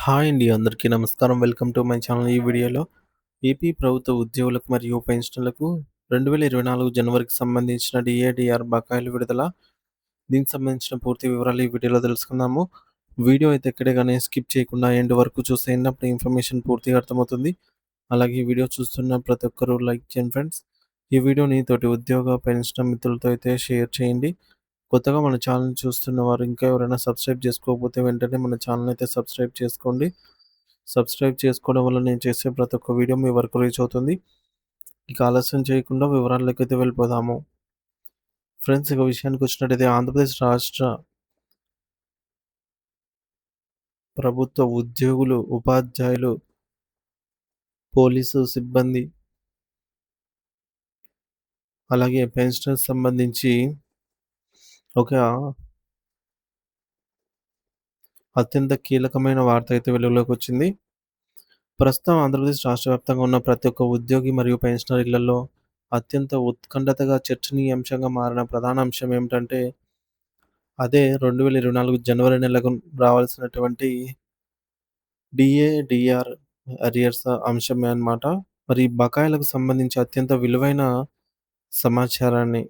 Hi అండి. అందరికీ నమస్కారం. Welcome to my channel. ఈ వీడియోలో ఏపీ ప్రభుత్వ ఉద్యోగులకు మరియు పెన్షనర్లకు 2024 జనవరికి సంబంధించిన డీఏడీఆర్ బకాయిల విడుదల. దీనికి సంబంధించిన పూర్తి వివరాలు ఈ వీడియోలో తెలుసుకుందాము. వీడియో అయితే ఎక్కడే గాని స్కిప్ చేయకుండా ఎండ్ వరకు చూసేయండి. అప్పుడు ఇన్ఫర్మేషన్ పూర్తిగా అర్థమవుతుంది. అలాగే ఈ వీడియో చూస్తున్న ప్రతి ఒక్కరూ లైక్ చేయండి ఫ్రెండ్స్. ఈ వీడియోని తోటి ఉద్యోగ, పెన్షనర్ మిత్రులతో అయితే షేర్ చేయండి. కొత్తగా మన ఛానల్‌ని చూస్తున్న వారు ఇంకా ఎవరైనా సబ్స్క్రైబ్ చేసుకోకపోతే వెంటనే మన ఛానల్‌ని అయితే సబ్స్క్రైబ్ చేసుకోండి. సబ్స్క్రైబ్ చేసుకోవడం వల్ల నేను చేసే ప్రతి ఒక్క వీడియో మీ వరకు రీచ్ అవుతుంది. ఇక ఆలస్యం చేయకుండా వివరాల్లోకైతే వెళ్ళిపోదాము. ఫ్రెండ్స్, ఇక విషయానికొచ్చినట్టయితే ఆంధ్రప్రదేశ్ రాష్ట్ర ప్రభుత్వ ఉద్యోగులు, ఉపాధ్యాయులు, పోలీసు సిబ్బంది, అలాగే పెన్షనర్స్ సంబంధించి ఒక అత్యంత కీలకమైన వార్త అయితే వెలుగులోకొచ్చింది. ప్రస్తుతం ఆంధ్రప్రదేశ్ రాష్ట్ర వ్యాప్తంగా ఉన్న ప్రతి ఒక్క ఉద్యోగి మరియు పెన్షనర్ ఇళ్లలో అత్యంత ఉత్కంఠతగా చర్చనీయాంశంగా మారిన ప్రధాన అంశం ఏమిటంటే, అదే 2024 జనవరి నెలకు రావాల్సినటువంటి డీఏ, డీఆర్ అరియర్స్ అంశమే అన్నమాట. మరి ఈ బకాయిలకు సంబంధించి అత్యంత విలువైన సమాచారాన్ని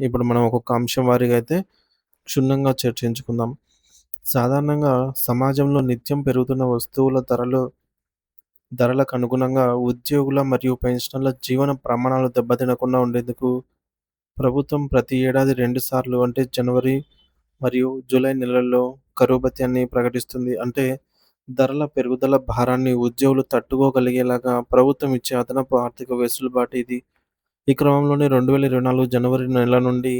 ఇప్పుడు మనం ఒక్కొక్క అంశం వారీగా అయితే క్షుణ్ణంగా చర్చించుకుందాం. సాధారణంగా సమాజంలో నిత్యం పెరుగుతున్న వస్తువుల ధరలకు అనుగుణంగా ఉద్యోగుల మరియు పెన్షనర్ల జీవన ప్రమాణాలు దెబ్బతినకుండా ఉండేందుకు ప్రభుత్వం ప్రతి ఏడాది 2 సార్లు అంటే జనవరి మరియు జూలై నెలల్లో కరువు భత్యాన్ని ప్రకటిస్తుంది. అంటే ధరల పెరుగుదల భారాన్ని ఉద్యోగులు తట్టుకోగలిగేలాగా ప్రభుత్వం ఇచ్చే అదనపు ఆర్థిక వెసులుబాటు ఇది. ఈ క్రమంలోనే 2024 జనవరి నెల నుండి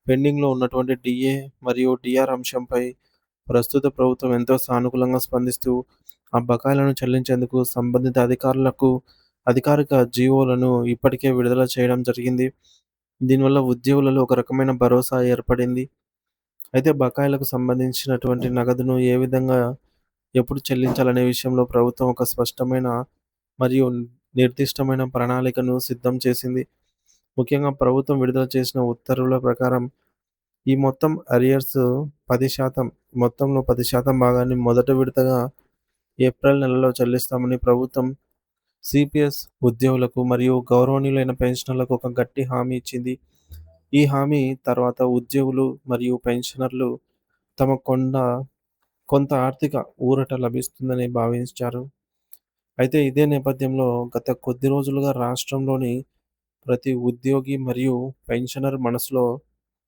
పెండింగ్‌లో ఉన్నటువంటి డీఏ మరియు డీఆర్ అంశంపై ప్రస్తుత ప్రభుత్వం ఎంతో సానుకూలంగా స్పందిస్తూ ఆ బకాయిలను చెల్లించేందుకు సంబంధిత అధికారులకు అధికారిక జీవోలను ఇప్పటికే విడుదల చేయడం జరిగింది. దీనివల్ల ఉద్యోగులలో ఒక రకమైన భరోసా ఏర్పడింది. అయితే బకాయిలకు సంబంధించినటువంటి నగదును ఏ విధంగా, ఎప్పుడు చెల్లించాలనే విషయంలో ప్రభుత్వం ఒక స్పష్టమైన మరియు నిర్దిష్టమైన ప్రణాళికను సిద్ధం చేసింది. ముఖ్యంగా ప్రభుత్వం విడుదల చేసిన ఉత్తర్వుల ప్రకారం ఈ మొత్తం అరియర్స్ 10% మొత్తంలో 10% భాగాన్ని మొదటి విడతగా ఏప్రిల్ నెలలో చెల్లిస్తామని ప్రభుత్వం సిపిఎస్ ఉద్యోగులకు మరియు గౌరవనీయులైన పెన్షనర్లకు ఒక గట్టి హామీ ఇచ్చింది. ఈ హామీ తర్వాత ఉద్యోగులు మరియు పెన్షనర్లు తమ కొంత ఆర్థిక ఊరట లభిస్తుందని భావించారు. అయితే ఇదే నేపథ్యంలో గత కొద్ది రోజులుగా రాష్ట్రంలోని ప్రతి ఉద్యోగి మరియు పెన్షనర్ మనసులో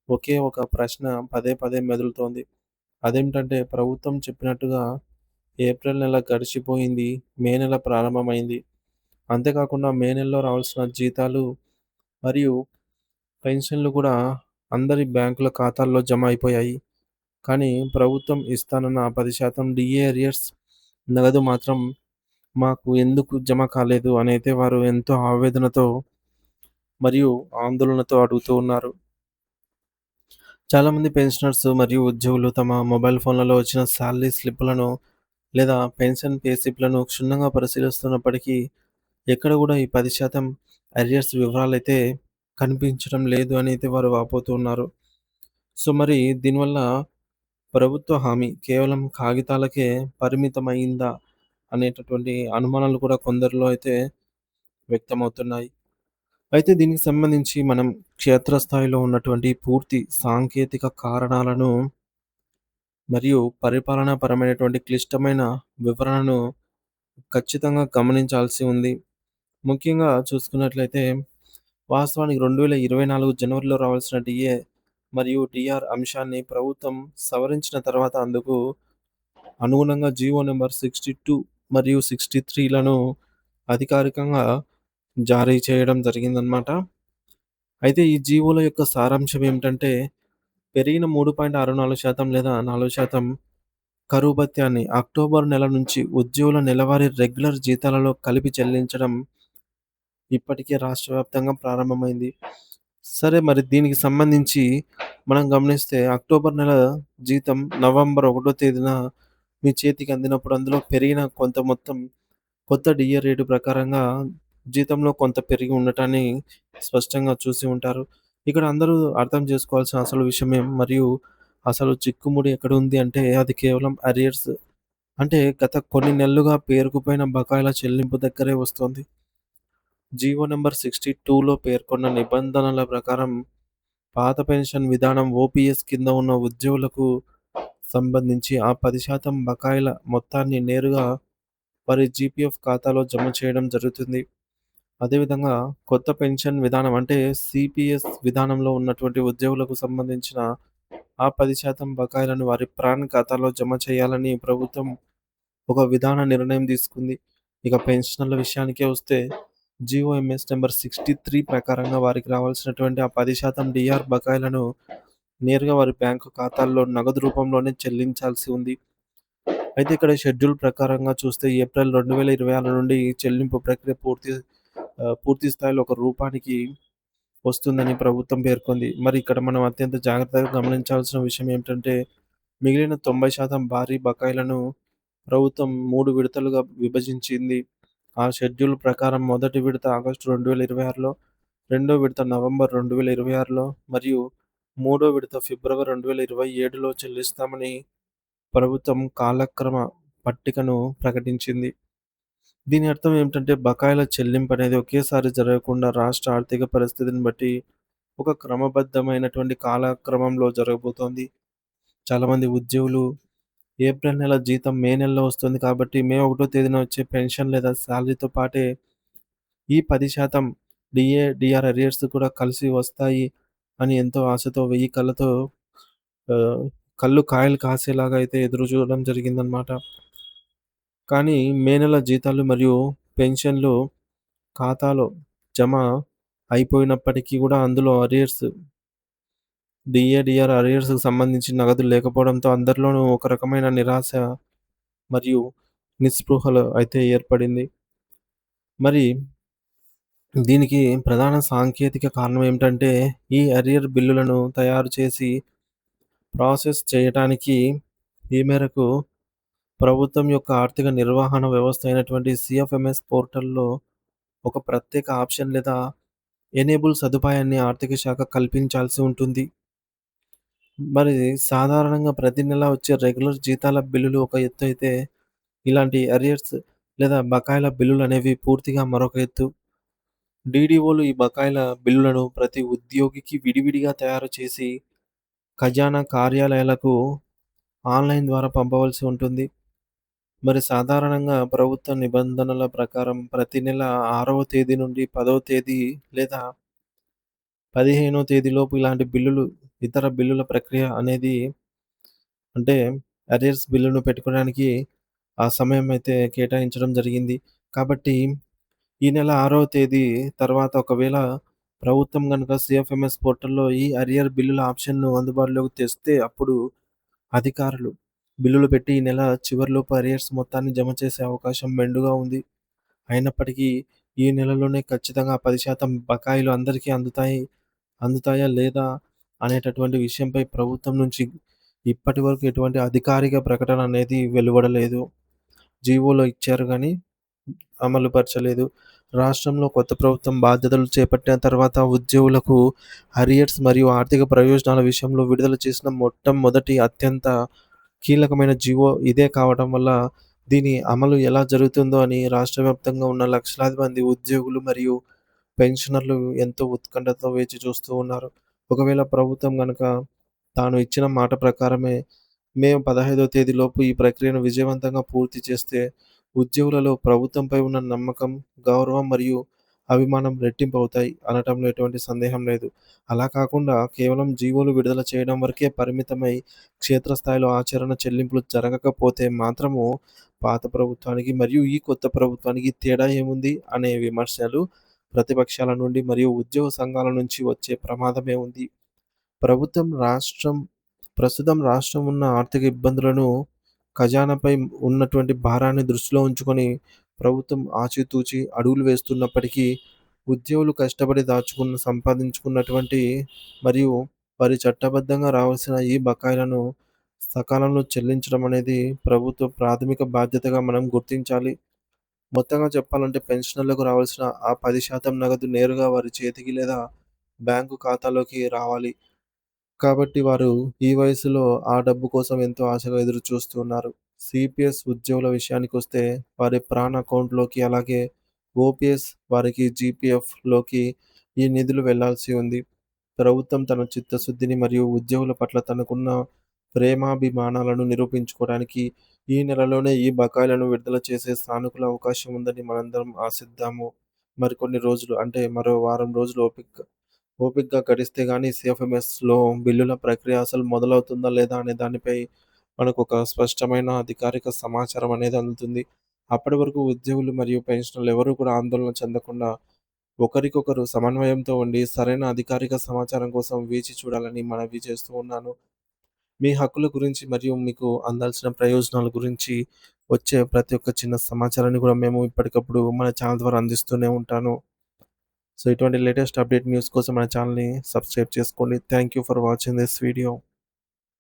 ఒకే ఒక ప్రశ్న పదే పదే మెదులుతోంది. అదేంటంటే, ప్రభుత్వం చెప్పినట్టుగా ఏప్రిల్ నెల గడిచిపోయింది. మే నెల ప్రారంభమైంది. అంతేకాకుండా మే నెలలో రావాల్సిన జీతాలు మరియు పెన్షన్లు కూడా అందరి బ్యాంకుల ఖాతాల్లో జమ అయిపోయాయి. కానీ ప్రభుత్వం ఇస్తానన్న ఆ 10% డీఏ అరియర్స్ నగదు మాత్రం మాకు ఎందుకు జమ కాలేదు అనైతే వారు ఎంతో ఆవేదనతో మరియు ఆందోళనతో అడుగుతూ ఉన్నారు. చాలామంది పెన్షనర్స్ మరియు ఉద్యోగులు తమ మొబైల్ ఫోన్లలో వచ్చిన శాలరీ స్లిప్‌లను లేదా పెన్షన్ పే స్లిప్‌లను క్షుణ్ణంగా పరిశీలిస్తున్నప్పటికీ ఎక్కడ కూడా ఈ 10% అరియర్స్ వివరాలైతే కనిపించడం లేదు అని అయితే వారు వాపోతూ ఉన్నారు. సో, మరి దీనివల్ల ప్రభుత్వ హామీ కేవలం కాగితాలకే పరిమితమైందా అనేటటువంటి అనుమానాలు కూడా కొందరిలో అయితే వ్యక్తమవుతున్నాయి. అయితే దీనికి సంబంధించి మనం క్షేత్రస్థాయిలో ఉన్నటువంటి పూర్తి సాంకేతిక కారణాలను మరియు పరిపాలనాపరమైనటువంటి క్లిష్టమైన వివరణను ఖచ్చితంగా గమనించాల్సి ఉంది. ముఖ్యంగా చూసుకున్నట్లయితే వాస్తవానికి 2024 జనవరిలో రావాల్సిన డీఏ మరియు డీఆర్ అంశాన్ని ప్రభుత్వం సవరించిన తర్వాత అందుకు అనుగుణంగా జీవో నంబర్ 62 మరియు 63లను అధికారికంగా జారీ చేయడం జరిగిందనమాట. అయితే ఈ జీవోల యొక్క సారాంశం ఏమిటంటే, పెరిగిన 3.64% లేదా 4% కరువు భత్యాన్ని అక్టోబర్ నెల నుంచి ఉద్యోగుల నెలవారీ రెగ్యులర్ జీతాలలో కలిపి చెల్లించడం ఇప్పటికే రాష్ట్ర వ్యాప్తంగా ప్రారంభమైంది. సరే, మరి దీనికి సంబంధించి మనం గమనిస్తే అక్టోబర్ నెల జీతం నవంబర్ 1 తేదీన మీ చేతికి అందినప్పుడు అందులో పెరిగిన కొంత మొత్తం కొత్త డీఏ రేటు ప్రకారంగా జీతంలో కొంత పెరిగి ఉండటాన్ని స్పష్టంగా చూసి ఉంటారు. ఇక్కడ అందరూ అర్థం చేసుకోవాల్సిన అసలు విషయం మరియు అసలు చిక్కుముడి ఎక్కడుంది అంటే అది కేవలం అరియర్స్ అంటే గత కొన్ని నెలలుగా పేరుకుపోయిన బకాయిల చెల్లింపు దగ్గరే వస్తోంది. జీవో నంబర్ 62లో పేర్కొన్న నిబంధనల ప్రకారం పాత పెన్షన్ విధానం ఓపీఎస్ కింద ఉన్న ఉద్యోగులకు సంబంధించి ఆ 10% బకాయిల మొత్తాన్ని నేరుగా వారి జీపీఎఫ్ ఖాతాలో జమ చేయడం జరుగుతుంది. అదేవిధంగా కొత్త పెన్షన్ విధానం అంటే సీపీఎస్ విధానంలో ఉన్నటువంటి ఉద్యోగులకు సంబంధించిన ఆ 10% బకాయిలను వారి ప్రాన్ ఖాతాలో జమ చేయాలని ప్రభుత్వం ఒక విధాన నిర్ణయం తీసుకుంది. ఇక పెన్షనర్ల విషయానికే వస్తే జీఓఎంఎస్ నంబర్ 63 ప్రకారంగా వారికి రావాల్సినటువంటి ఆ 10% డీఆర్ బకాయిలను నేరుగా వారి బ్యాంకు ఖాతాల్లో నగదు రూపంలోనే చెల్లించాల్సి ఉంది. అయితే ఇక్కడ షెడ్యూల్ ప్రకారంగా చూస్తే ఏప్రిల్ 2026 నుండి ఈ చెల్లింపు ప్రక్రియ పూర్తి స్థాయిలో ఒక రూపానికి వస్తుందని ప్రభుత్వం పేర్కొంది. మరి ఇక్కడ మనం అత్యంత జాగ్రత్తగా గమనించాల్సిన విషయం ఏమిటంటే, మిగిలిన 90% భారీ బకాయిలను ప్రభుత్వం 3 విడతలుగా విభజించింది. ఆ షెడ్యూల్ ప్రకారం మొదటి విడత ఆగస్టు 2026లో, రెండో విడత నవంబర్ 2026లో మరియు మూడో విడత ఫిబ్రవరి 2027లో చెల్లిస్తామని ప్రభుత్వం కాలక్రమ పట్టికను ప్రకటించింది. దీని అర్థం ఏమిటంటే బకాయిల చెల్లింపు అనేది ఒకేసారి జరగకుండా రాష్ట్ర ఆర్థిక పరిస్థితిని బట్టి ఒక క్రమబద్ధమైనటువంటి కాలక్రమంలో జరగబోతోంది. చాలామంది ఉద్యోగులు ఏప్రిల్ నెల జీతం మే నెలలో వస్తుంది కాబట్టి మే 1 తేదీన వచ్చే పెన్షన్ లేదా సాలరీతో పాటే ఈ 10% డీఆర్ అరియర్స్ కూడా కలిసి వస్తాయి అని ఎంతో ఆశతో వెయ్యి కళ్ళతో ఆహ్, కళ్ళు కాయలు కాసేలాగా అయితే ఎదురు చూడడం జరిగిందనమాట. కానీ మే నెల జీతాలు మరియు పెన్షన్‌లు ఖాతాలో జమ అయిపోయినప్పటికీ గూడా అందులో డీఏడీఆర్ అరియర్స్‌కి సంబంధించి నగదు లేకపోవడంతో అందరిలోనూ ఒక రకమైన నిరాశ మరియు నిస్పృహలు అయితే ఏర్పడింది. మరి దీనికి ప్రధాన సాంకేతిక కారణం ఏమిటంటే, ఈ అరియర్ బిల్లులను తయారు చేసి ప్రాసెస్ చేయటానికి ఈ మేరకు ప్రభుత్వం యొక్క ఆర్థిక నిర్వహణ వ్యవస్థ అయినటువంటి సీఎఫ్ఎంఎస్ పోర్టల్‌లో ఒక ప్రత్యేక ఆప్షన్ లేదా ఎనేబుల్ సదుపాయాన్ని ఆర్థిక శాఖ కల్పించాల్సి ఉంటుంది. మరి సాధారణంగా ప్రతి నెల వచ్చే రెగ్యులర్ జీతాల బిల్లులు ఒక ఎత్తు అయితే, ఇలాంటి అరియర్స్ లేదా బకాయిల బిల్లులనేవి పూర్తిగా మరొక ఎత్తు. డీడీఓలు ఈ బకాయిల బిల్లులను ప్రతి ఉద్యోగికి విడివిడిగా తయారు చేసి, ఖజానా కార్యాలయాలకు ఆన్‌లైన్ ద్వారా పంపవలసి ఉంటుంది. మరి సాధారణంగా ప్రభుత్వ నిబంధనల ప్రకారం ప్రతి నెల 6వ తేదీ నుండి 10వ తేదీ లేదా 15వ తేదీలోపు ఇలాంటి బిల్లులు, ఇతర బిల్లుల ప్రక్రియ అనేది అంటే అరియర్స్ బిల్లును పెట్టుకోవడానికి ఆ సమయం అయితే కేటాయించడం జరిగింది. కాబట్టి ఈ నెల 6వ తేదీ తర్వాత ఒకవేళ ప్రభుత్వం గనుక సీఎఫ్ఎంఎస్ పోర్టల్‌లో ఈ అరియర్ బిల్లుల ఆప్షన్‌ను అందుబాటులోకి తెస్తే అప్పుడు అధికారులు బిల్లులు పెట్టి ఈ నెల చివరిలోపు అరియర్స్ మొత్తాన్ని జమ చేసే అవకాశం మెండుగా ఉంది. అయినప్పటికీ ఈ నెలలోనే ఖచ్చితంగా 10% బకాయిలు అందరికీ అందుతాయా లేదా అనేటటువంటి విషయంపై ప్రభుత్వం నుంచి ఇప్పటివరకు ఎటువంటి అధికారిక ప్రకటన అనేది వెలువడలేదు. జీవోలో ఇచ్చారు గానీ అమలు పరచలేదు. రాష్ట్రంలో కొత్త ప్రభుత్వం బాధ్యతలు చేపట్టిన తర్వాత ఉద్యోగులకు అరియర్స్ మరియు ఆర్థిక ప్రయోజనాల విషయంలో విడుదల చేసిన మొట్టమొదటి అత్యంత కీలకమైన జీవో ఇదే కావడం వల్ల దీని అమలు ఎలా జరుగుతుందో అని రాష్ట్ర వ్యాప్తంగా ఉన్న లక్షలాది మంది ఉద్యోగులు మరియు పెన్షనర్లు ఎంతో ఉత్కంఠతో వేచి చూస్తూ ఉన్నారు. ఒకవేళ ప్రభుత్వం గనక తాను ఇచ్చిన మాట ప్రకారమే మే 15వ తేదీలోపు ఈ ప్రక్రియను విజయవంతంగా పూర్తి చేస్తే ఉద్యోగులలో ప్రభుత్వంపై ఉన్న నమ్మకం, గౌరవం మరియు అభిమానం రెట్టింపు అవుతాయి అనటంలో ఎటువంటి సందేహం లేదు. అలా కాకుండా కేవలం జీవోలు విడుదల చేయడం వరకే పరిమితమై క్షేత్రస్థాయిలో ఆచరణ చెల్లింపులు జరగకపోతే మాత్రము పాత ప్రభుత్వానికి మరియు ఈ కొత్త ప్రభుత్వానికి తేడా ఏముంది అనే విమర్శలు ప్రతిపక్షాల నుండి మరియు ఉద్యోగ సంఘాల నుంచి వచ్చే ప్రమాదమే ఉంది. ప్రభుత్వం రాష్ట్రం ప్రస్తుతం రాష్ట్రం ఉన్న ఆర్థిక ఇబ్బందులను, ఖజానాపై ఉన్నటువంటి భారాన్ని దృష్టిలో ఉంచుకొని ప్రభుత్వం ఆచితూచి అడుగులు వేస్తున్నప్పటికీ, ఉద్యోగులు కష్టపడి సంపాదించుకున్నటువంటి మరియు వారి చట్టబద్ధంగా రావాల్సిన ఈ బకాయిలను సకాలంలో చెల్లించడం అనేది ప్రభుత్వ ప్రాథమిక బాధ్యతగా మనం గుర్తించాలి. మొత్తంగా చెప్పాలంటే పెన్షనర్లకు రావాల్సిన ఆ 10% నగదు నేరుగా వారి చేతికి లేదా బ్యాంకు ఖాతాలోకి రావాలి. కాబట్టి వారు ఈ వయసులో ఆ డబ్బు కోసం ఎంతో ఆశగా ఎదురు చూస్తున్నారు. సిపిఎస్ ఉద్యోగుల విషయానికొస్తే వారి ప్రాన్ అకౌంట్‌లోకి అలాగే ఓపీఎస్ వారికి జీపీఎఫ్‌లోకి ఈ నిధులు వెళ్లాల్సి ఉంది. ప్రభుత్వం తన చిత్తశుద్ధిని మరియు ఉద్యోగుల పట్ల తనకున్న ప్రేమాభిమానాలను నిరూపించుకోవడానికి ఈ నెలలోనే ఈ బకాయిలను విడుదల చేసే సానుకూల అవకాశం ఉందని మనందరం ఆశిద్దాము. మరికొన్ని రోజులు అంటే మరో వారం రోజులు ఓపికగా గడిస్తే గానీ సీఎఫ్ఎంఎస్‌లో బిల్లుల ప్రక్రియ అసలు మొదలవుతుందా లేదా అనే దానిపై మనకొక స్పష్టమైన అధికారిక సమాచారం అనేది అందుతుంది. అప్పటి వరకు ఉద్యోగులు మరియు పెన్షనర్లు ఎవరు కూడా ఆందోళన చెందకుండా ఒకరికొకరు సమన్వయంతో ఉండి సరైన అధికారిక సమాచారం కోసం వేచి చూడాలని మనవి చేస్తూ ఉన్నాను. మీ హక్కుల గురించి మరియు మీకు అందాల్సిన ప్రయోజనాల గురించి వచ్చే ప్రతి ఒక్క చిన్న సమాచారాన్ని కూడా మేము ఇప్పటికప్పుడు మన ఛానల్ ద్వారా అందిస్తూనే ఉంటాను. సో, ఇటువంటి లేటెస్ట్ అప్డేట్ న్యూస్ కోసం మన ఛానల్‌ని సబ్స్క్రైబ్ చేసుకోండి. Thank you for watching this video.